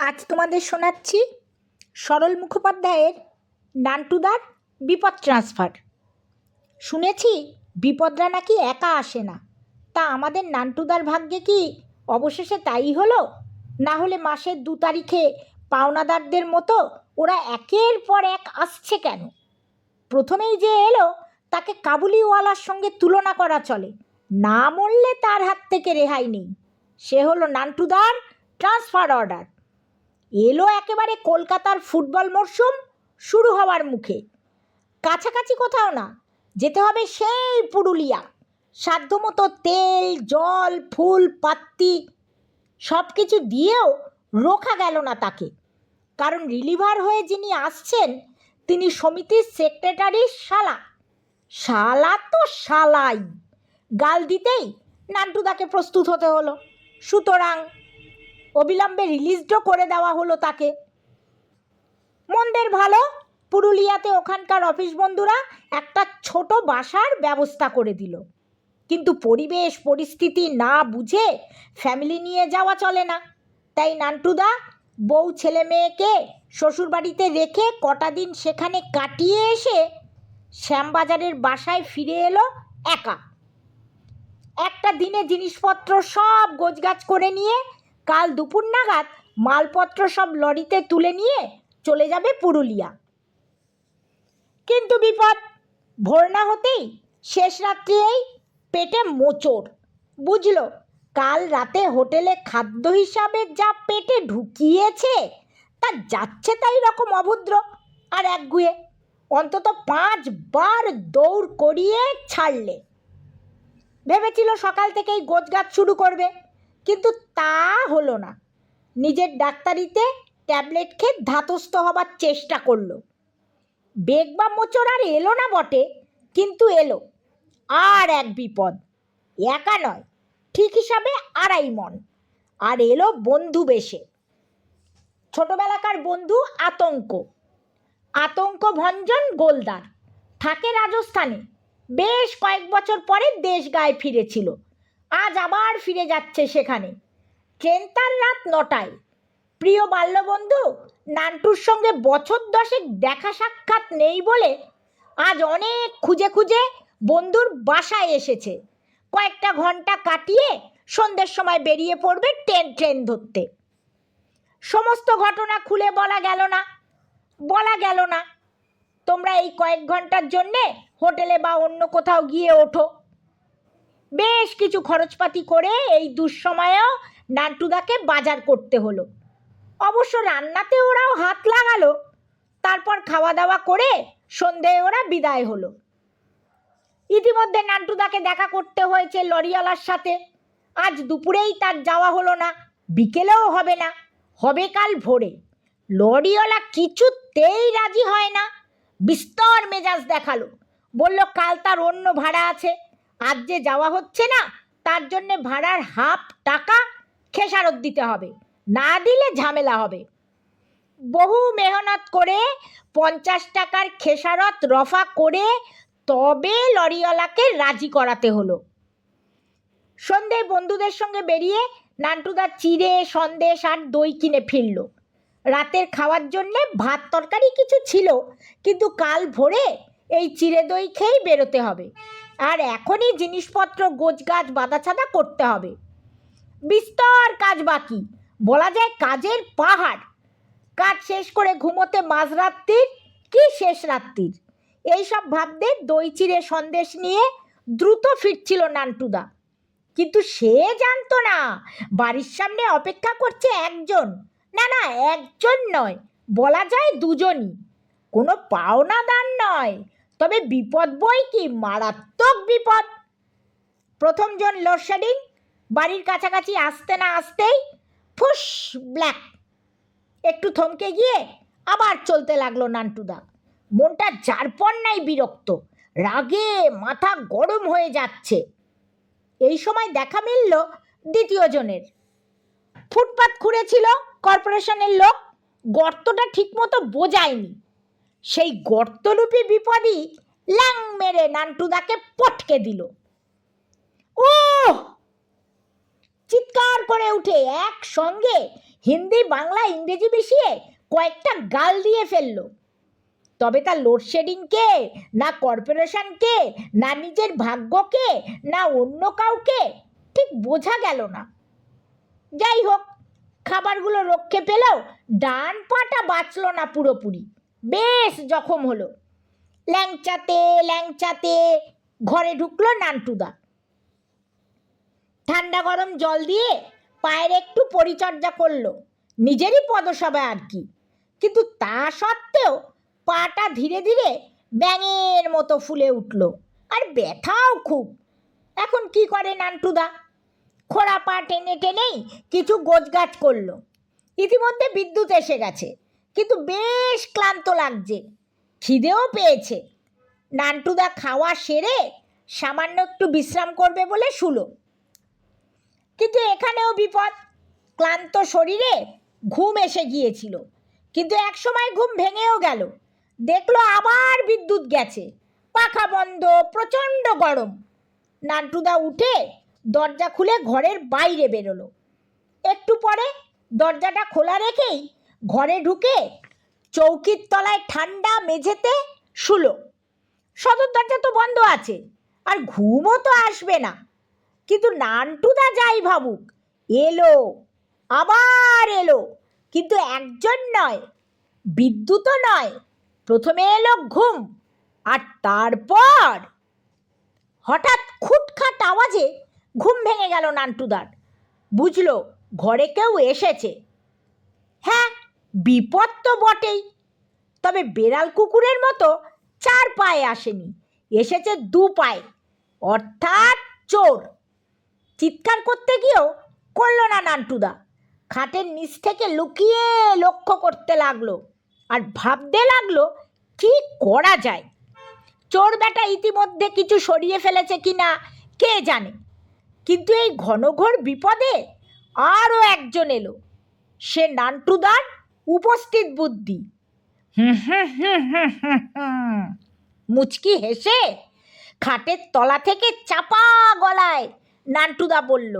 আজ তোমাদের শোনাচ্ছি সরল মুখোপাধ্যায়ের নান্টুদার বিপদ ট্রান্সফার। শুনেছি বিপদরা নাকি একা আসে না, তা আমাদের নান্টুদার ভাগ্যে কি অবশেষে তাই হলো? না হলে মাসের 2 তারিখে পাওনাদারদের মতো ওরা একের পর এক আসছে কেন? প্রথমেই যে এলো তাকে কাবুলিওয়ালার সঙ্গে তুলনা করা চলে, না মরলে তার হাত থেকে রেহাই নেই। সে হলো নান্টুদার ট্রান্সফার অর্ডার। এলো একেবারে কলকাতার ফুটবল মরশুম শুরু হওয়ার মুখে। কাছাকাছি কোথাও না, যেতে হবে সেই পুরুলিয়া। সাধ্যমতো তেল, জল, ফুল, পাত্তি সব কিছু দিয়েও রোখা গেল না তাকে, কারণ রিলিভার হয়ে যিনি আসছেন তিনি সমিতির সেক্রেটারির শালা। শালা তো শালাই, গাল দিতেই নান্টুদাকে প্রস্তুত হতে হলো। সুতরাং অবিলম্বে রিলিজও করে দেওয়া হলো তাকে। মন্দের ভালো, পুরুলিয়াতে ওখানকার অফিস বন্ধুরা একটা ছোট বাসার ব্যবস্থা করে দিল। কিন্তু পরিবেশ পরিস্থিতি না বুঝে ফ্যামিলি নিয়ে যাওয়া চলে না, তাই নান্টুদা বউ ছেলে মেয়েকে শ্বশুরবাড়িতে রেখে কটা দিন সেখানে কাটিয়ে এসে শ্যামবাজারের বাসায় ফিরে এলো একা। একটা দিনে জিনিসপত্র সব গোছগাছ করে নিয়ে কাল দুপুর নাগাদ মালপত্র সব লরিতে তুলে নিয়ে চলে যাবে পুরুলিয়া। কিন্তু বিপদ, ভোর না হতেই শেষ রাত্রিতেই পেটে মোচড়। বুঝলো কাল রাতে হোটেলে খাদ্য হিসাবে যা পেটে ঢুকিয়েছে তা যাচ্ছে তাই রকম অভদ্র আর একগুঁয়ে। অন্তত 5 বার দৌড় করিয়ে ছাড়লে। ভেবেছিল সকাল থেকেই গোছগাছ শুরু করবে, কিন্তু তা হলো না। নিজের ডাক্তারিতে ট্যাবলেট খেয়ে ধাতস্থ হবার চেষ্টা করলো। বেগ বা মোচড় আর এলো না বটে, কিন্তু এলো আর এক বিপদ। একা নয়, ঠিক হিসাবে 2.5 মণ। আর এলো বন্ধু বেশে। ছোটবেলাকার বন্ধু আতঙ্ক ভঞ্জন গোলদার, থাকে রাজস্থানে। বেশ কয়েক বছর পরে দেশ গায়ে ফিরেছিল, আজ আবার ফিরে যাচ্ছে সেখানে। ট্রেন তার রাত 9টায়। প্রিয় বাল্যবন্ধু নান্টুর সঙ্গে বছর 10 দেখা সাক্ষাৎ নেই বলে আজ অনেক খুঁজে খুঁজে বন্ধুর বাসায় এসেছে। কয়েকটা ঘন্টা কাটিয়ে সন্ধ্যের সময় বেরিয়ে পড়বে ট্রেন ধরতে। সমস্ত ঘটনা খুলে বলা গেল না। তোমরা এই কয়েক ঘন্টার জন্যে হোটেলে বা অন্য কোথাও গিয়ে ওঠো। বেশ কিছু খরচপাতি করে এই দুঃসময়েও নান্টুদাকে বাজার করতে হলো। অবশ্য রান্নাতে ওরাও হাত লাগালো। তারপর খাওয়া দাওয়া করে সন্ধেয় ওরা বিদায় হলো। ইতিমধ্যে নান্টুদাকে দেখা করতে হয়েছে লরিওয়ালার সাথে। আজ দুপুরেই তার যাওয়া হলো না, বিকেলেও হবে না, হবে কাল ভোরে। লরিওয়ালা কিছুতেই রাজি হয় না, বিস্তর মেজাজ দেখালো। বলল কাল তার অন্য ভাড়া আছে, আজ যে যাওয়া হচ্ছে না তার জন্যে ভাড়ার হাফ টাকা খেসারত দিতে হবে, না দিলে ঝামেলা হবে। বহু মেহনত করে 50 টাকার খেসারত রফা করে তবে লরিওয়ালাকে রাজি করাতে হলো। সন্ধ্যায় বন্ধুদের সঙ্গে বেরিয়ে নান্টুদা চিড়ে সন্দেশ আর দই কিনে ফিরল। রাতের খাওয়ার জন্যে ভাত তরকারি কিছু ছিল, কিন্তু কাল ভোরে এই চিড়ে দই খেয়েই বেরোতে হবে। আর এখনই জিনিসপত্র গোছগাছ বাঁধাছাদা করতে হবে। বিস্তর কাজ বাকি, বলা যায় কাজের পাহাড়। কাজ শেষ করে ঘুমোতে মাঝরাত্রির কি শেষ রাত্রির, এইসব ভাবতে দই চিড়ে সন্দেশ নিয়ে দ্রুত ফিরছিল নান্টুদা। কিন্তু সে জানতো না বাড়ির সামনে অপেক্ষা করছে একজন, না একজন নয়, বলা যায় দুজনই। কোনো পাওনাদার নয়, তবে বিপদ বই কি, মারাত্মক বিপদ। প্রথমজন লোডশেডিং, বাড়ির কাছাকাছি আসতে না আসতেই ফুস ব্ল্যাক। একটু থমকে গিয়ে আবার চলতে লাগলো নান্টুদা। মনটা যারপর নাই বিরক্ত, রাগে মাথা গরম হয়ে যাচ্ছে। এই সময় দেখা মিলল দ্বিতীয় জনের। ফুটপাত খুঁড়েছিল কর্পোরেশনের লোক, গর্তটা ঠিকমতো বোঝায়নি। সেই গর্তরূপী বিপদই ল্যাং মেরে নান্টুদাকে পটকে দিল। ও চিৎকার করে উঠে একসঙ্গে হিন্দি বাংলা ইংরেজি মিশিয়ে কয়েকটা গাল দিয়ে ফেললো। তবে তার লোডশেডিংকে, না কর্পোরেশনকে, না নিজের ভাগ্যকে, না অন্য কাউকে ঠিক বোঝা গেল না। যাই হোক, খাবারগুলো রক্ষে পেলেও ডান পাটা বাঁচল না পুরোপুরি, বেশ জখম হলো। ল্যাংচাতে ল্যাংচাতে ঘরে ঢুকলো নান্টুদা। ঠান্ডা গরম জল দিয়ে পায়ের একটু পরিচর্যা করলো, নিজেরই পদসভায় আর কি। কিন্তু তা সত্ত্বেও পাটা ধীরে ধীরে ব্যাঙের মতো ফুলে উঠল, আর ব্যথাও খুব। এখন কি করে নান্টুদা? খোড়া পা টেনে টেনেই কিছু গোছগাছ করলো। ইতিমধ্যে বিদ্যুৎ এসে গেছে, কিন্তু বেশ ক্লান্ত লাগছে, খিদেও পেয়েছে। নান্টুদা খাওয়া সেরে সামান্য একটু বিশ্রাম করবে বলে শুলো। কিন্তু এখানেও বিপদ। ক্লান্ত শরীরে ঘুম এসে গিয়েছিল, কিন্তু একসময় ঘুম ভেঙেও গেল। দেখলো আবার বিদ্যুৎ গেছে, পাখা বন্ধ, প্রচণ্ড গরম। নান্টুদা উঠে দরজা খুলে ঘরের বাইরে বেরোলো। একটু পরে দরজাটা খোলা রেখেই ঘরে ঢুকে চৌকির তলায় ঠান্ডা মেঝেতে শুলো। সদর দরজা তো বন্ধ আছে, আর ঘুমও তো আসবে না। কিন্তু নান্টুদা যাই ভাবুক, এলো, আবার এলো। কিন্তু একজন নয়, বিদ্যুৎও নয়, প্রথমে এলো ঘুম, আর তারপর হঠাৎ খুটখাট আওয়াজে ঘুম ভেঙে গেল নান্টুদার। বুঝলো ঘরে কেউ এসেছে। হ্যাঁ, বিপদ তো বটেই, তবে বেড়াল কুকুরের মতো 4 পায়ে আসেনি, এসেছে 2 পায়ে, অর্থাৎ চোর। চিৎকার করতে গিয়েও করলো না নান্টুদা। খাটের নিচ থেকে লুকিয়ে লক্ষ্য করতে লাগলো, আর ভাবতে লাগলো কি করা যায়। চোর বেটা ইতিমধ্যে কিছু সরিয়ে ফেলেছে কিনা কে জানে। কিন্তু এই ঘনঘোর বিপদে আরও একজন এলো। সে নান্টুদার উপস্থিত বুদ্ধি। মুচকি হেসে খাটের তলা থেকে চাপা গলায় নান্টুদা বলল,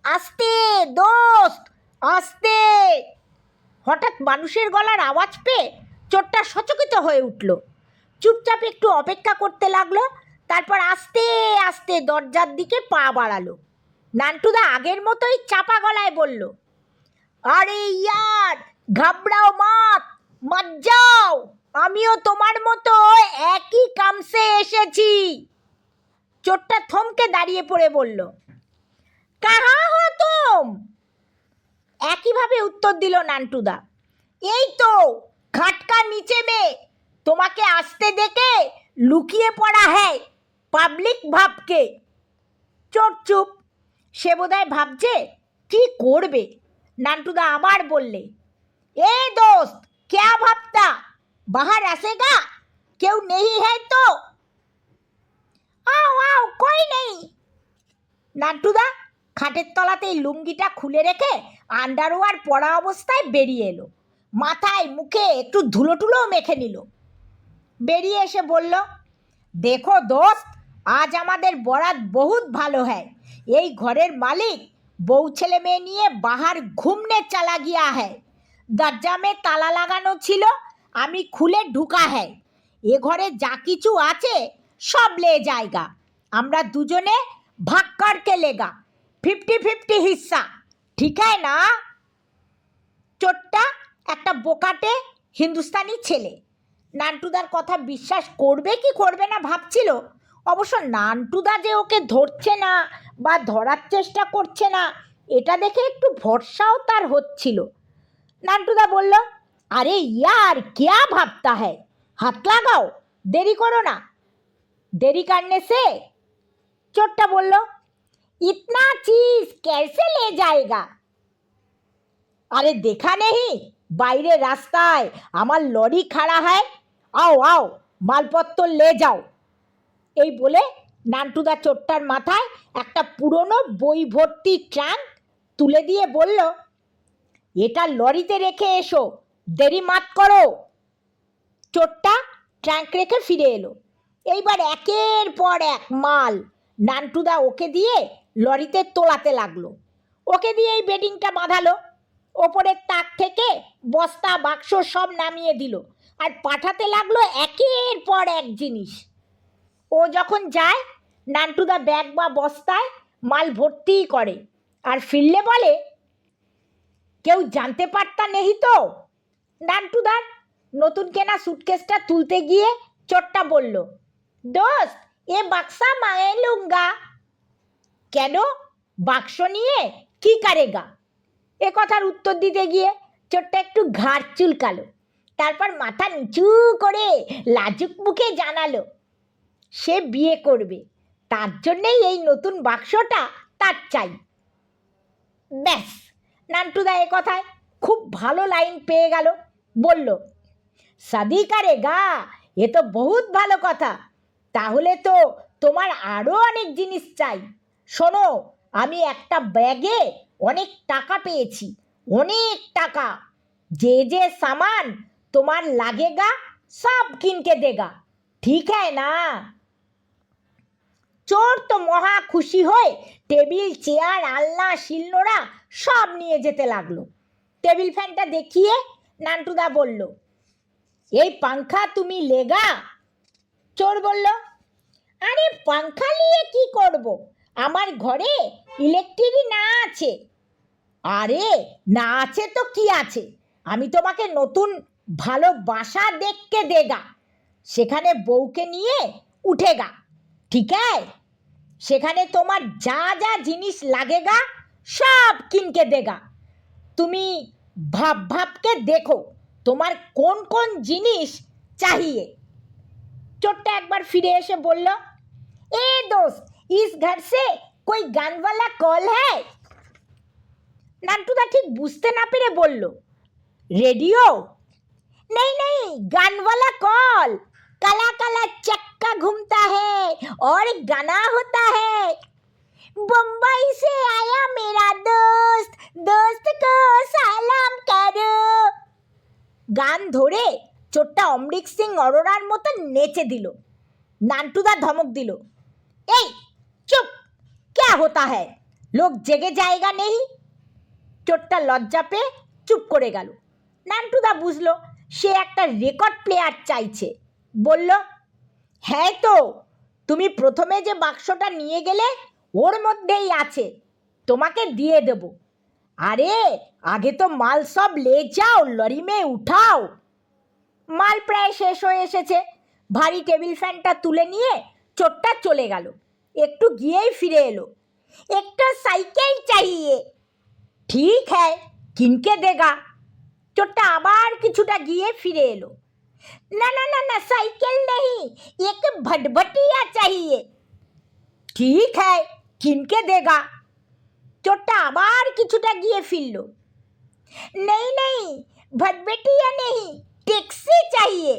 আস্তে দোস্ত, আস্তে। হঠাৎ মানুষের গলার আওয়াজ পেয়ে চোরটা সচকিত হয়ে উঠল। চুপচাপ একটু অপেক্ষা করতে লাগলো, তারপর আস্তে আস্তে দরজার দিকে পা বাড়ালো। নান্টুদা আগের মতোই চাপা গলায় বলল, আরে ইয়ার, ঘাবড়াও মাত, মত যাও, আমিও তোমার মতো একই কামসে এসেছি। চোরটা থমকে দাঁড়িয়ে পড়ে বলল, কাহা হো তুম? একইভাবে উত্তর দিল নান্টুদা, এই তো খাটকা নিচে মে, তোমাকে আসতে দেখে লুকিয়ে পড়া হ্যায়, পাবলিক ভাবকে। চোর চুপ। সে বোধহয় ভাবছে কি করবে। নান্টুদা আবার বললে, এ দোস্ত, ক্যা ভাবতা, বাহার আসেগা, কেউ নেই হ্যায় তো? আও আও, কই নেই। নান্টুদা খাটের তলাতেই লুঙ্গিটা খুলে রেখে আন্ডারওয়্যার পরা অবস্থায় বেরিয়ে এলো। মাথায় মুখে একটু ধুলো টুলোও মেখে নিল। বেরিয়ে এসে বলল, দেখো দোস্ত, আজ আমাদের বরাত বহুত ভালো হ্যায়। এই ঘরের মালিক বউ ছেলে মেয়ে নিয়ে বাহার ঘুমনে চালা গিয়া হ্যায়। দরজা মে তালা লাগানো ছিল, আমি খুলে ঢুকা হ্যায়। এ ঘরে যা কিছু আছে সব লে জায়গা, আমরা দুজনে ভাগ করকে লেগা, 50-50 হিস্সা, ঠিক হ্যায় না? চোরটা একটা বোকাটে হিন্দুস্তানি ছেলে। নান্টুদার কথা বিশ্বাস করবে কি করবে না ভাবছিল। অবশ্য নান্টুদা যে ওকে ধরছে না বা ধরার চেষ্টা করছে না, এটা দেখে একটু ভরসাও তার হচ্ছিল। নান্টুদা বলল, আরে ইয়ার, ক্যা ভাবতা হ্যায়, হাত লাগাও, দেরি করো না। দেরি করনে সে? চোরটা বলল, ইতনা চিজ कैसे ले जाएगा? আরে দেখা নেই বাইরে রাস্তায় আমার লরি খাড়া হয়, আও আও, মালপত্র লে যাও। এই বলে নান্টুদা চোরটার মাথায় একটা পুরনো বই ভর্তি ট্রাঙ্ক তুলে দিয়ে বলল, এটা লরিতে রেখে এসো, দেরি মাত করো। চোরটা ট্রাঙ্ক রেখে ফিরে এলো। এইবার একের পর এক মাল নান্টুদা ওকে দিয়ে লরিতে তোলাতে লাগলো। ওকে দিয়ে এই বেডিংটা বাঁধালো। ওপরের তাক থেকে বস্তা বাক্স সব নামিয়ে দিল আর পাঠাতে লাগলো একের পর এক জিনিস। ও যখন যায় নান্টুদা ব্যাগ বা বস্তায় মাল ভর্তিই করে আর ফিরলে বলে, কেউ জানতে পারতা নেই তো? নান্টুদার নতুন কেনা সুটকেসটা তুলতে গিয়ে চোরটা বলল, দোস্ত এ বাক্সা মায়ে লুঙ্গা। কেন, বাক্স নিয়ে কি কারেগা? এ কথার উত্তর দিতে গিয়ে চোরটা একটু ঘাড় চুলকালো, তারপর মাথা নিচু করে লাজুক মুখে জানালো সে বিয়ে করবে, তার জন্যেই এই নতুন বাক্সটা তার চাই। ব্যাস, নান্টুদা এ কথায় খুব ভালো লাইন পেয়ে গেল, বলল, শাদি কারেগা, এ তো বহুত ভালো কথা, তাহলে তো তোমার আরও অনেক জিনিস চাই। শোনো, আমি একটা ব্যাগে অনেক টাকা পেয়েছি, অনেক টাকা, যে যে সামান তোমার লাগেগা সব কিনকে দেগা, ঠিক হ্যায় না? চোর তো মহা খুশি হয়ে টেবিল, চেয়ার, আলনা, শিলনোড়া সব নিয়ে যেতে লাগলো। টেবিল ফ্যানটা দেখিয়ে নান্টুদা বলল, এই পাংখা তুমি লেগা? চোর বলল, আরে পাংখা নিয়ে কি করব, আমার ঘরে ইলেকট্রিক না আছে। আরে না আছে তো কি আছে, আমি তোমাকে নতুন ভালো বাসা দেখকে দেগা, সেখানে বউকে নিয়ে উঠেগা, ঠিক আছে? সেখানে তোমার যা যা জিনিস লাগেগা সব কিনকে দেগা। তুমি ভাব ভাবকে দেখো তোমার কোন কোন জিনিস চাহিয়ে। চোরটা একবার ফিরে এসে বলল, এ দোস্ত, ইস ঘর সে কোই গানওয়ালা কল হ্যায়? নান্টুদা ঠিক বুঝতে না পেরে বলল, রেডিও? नहीं नहीं, गान वाला कॉल, काला काला चक्का घूमता है और गाना होता है, बम्बई से आया मेरा दोस्त, दोस्त को सालाम करो। গান ধরে চোরটা অমৃত সিং অরোরার মতো নেচে দিল। নান্টুদা ধমক দিল, এই চুপ, क्या होता है, लोग জেগে जाएगा नहीं। চোরটা লজ্জা পেয়ে চুপ করে গেল। নান্টুদা বুঝলো সে একটা রেকর্ড প্লেয়ার চাইছে, বলল, হ্যাঁ তো, তুমি প্রথমে যে বাক্সটা নিয়ে গেলে ওর মধ্যেই আছে, তোমাকে দিয়ে দেব। আরে আগে তো মাল সব লে যাও, লরি মে উঠাও। মাল প্রায় শেষ হয়ে এসেছে। ভারী টেবিল ফ্যানটা তুলে নিয়ে চোরটা চলে গেল। একটু গিয়েই ফিরে এলো, একটা সাইকেল চাইয়ে। ঠিক হ্যায়, কিনকে দেগা। চোরটা আবার কিছুটা গিয়ে ফিরে এলো, না না না না, সাইকেল নেই, এক ভটভটিয়া চাইয়ে। ঠিক হ্যায়, কিনকে দেগা। চোরটা আবার কিছুটা গিয়ে ফিরল, নেই নেই, ভটভটিয়া নেই, ট্যাক্সি চাইয়ে।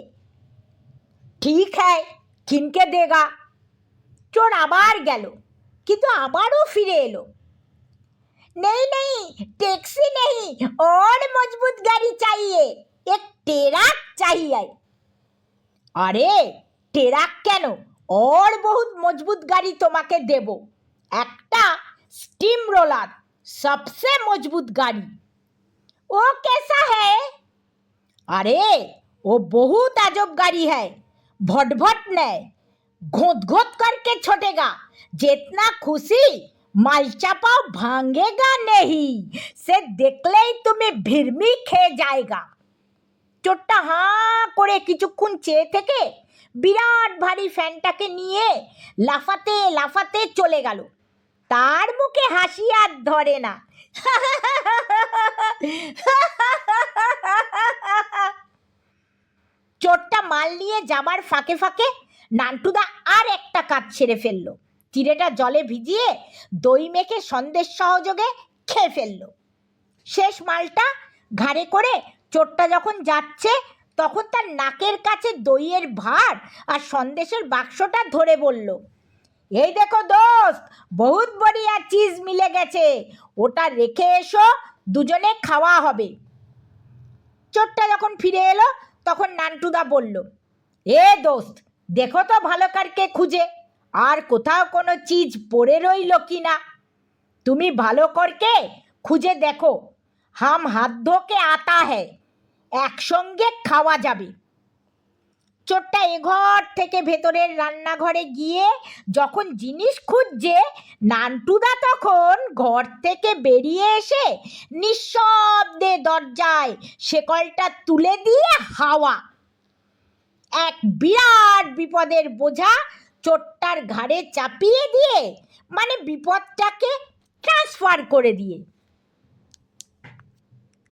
ঠিক হ্যায়, কিনকে দেগা। চোর আবার গেল, কিন্তু আবারও ফিরে এলো, नहीं नहीं, टैक्सी नहीं, और मजबूत गाड़ी चाहिए, एक ट्रक चाहिए। अरे ट्रक কেন, और बहुत मजबूत गाड़ी তোমাকে দেব, একটা स्टीम रोलर, सबसे मजबूत गाड़ी। वो कैसा है? अरे वो बहुत अजब गाड़ी है, भट भट नहीं, घोत घोत करके छोटेगा, जितना खुशी মাল চাপাও ভাঙেগা নেহি, সে দেখলেই তুমি ভিড়মি খেয়ে যায়গা। চোরটা হাঁ করে কিছুক্ষণ চেয়ে থেকে বিরাট ভারী ফ্যানটাকে নিয়ে লাফাতে লাফাতে চলে গেল। তার মুখে হাসি আর ধরে না। চোরটা মাল নিয়ে যাবার ফাঁকে ফাঁকে নান্টুদা আর একটা কাজ ছেড়ে ফেললো। চিড়েটা জলে ভিজিয়ে দই মেখে সন্দেশ সহযোগে খেয়ে ফেললো। শেষ মালটা ঘাড়ে করে চোরটা যখন যাচ্ছে তখন তার নাকের কাছে দইয়ের ভাঁড় আর সন্দেশের বাক্সটা ধরে বলল, এই দেখো দোস্ত, বহুত বড়িয়া চিজ মিলে গেছে, ওটা রেখে এসো, দুজনে খাওয়া হবে। চোরটা যখন ফিরে এলো তখন নান্টুদা বলল, এ দোস্ত, দেখো তো ভালো কারকে খুঁজে, আর কোথাও কোনো চিজ পড়ে রইল কি না, তুমি ভালো করকে খুঁজে দেখো, হাম হাত ধোকে আতা হ্যায়, একসঙ্গে খাওয়া যাবে। চোরটা এঘর থেকে ভেতরের রান্নাঘরে গিয়ে যখন জিনিস খুঁজছে, নান্টুদা তখন ঘর থেকে বেরিয়ে এসে নিঃশব্দে দরজায় শেকলটা তুলে দিয়ে হাওয়া। এক বিরাট বিপদের বোঝা চোরটার ঘাড়ে চাপিয়ে দিয়ে, মানে বিপদটাকে ট্রান্সফার করে দিয়ে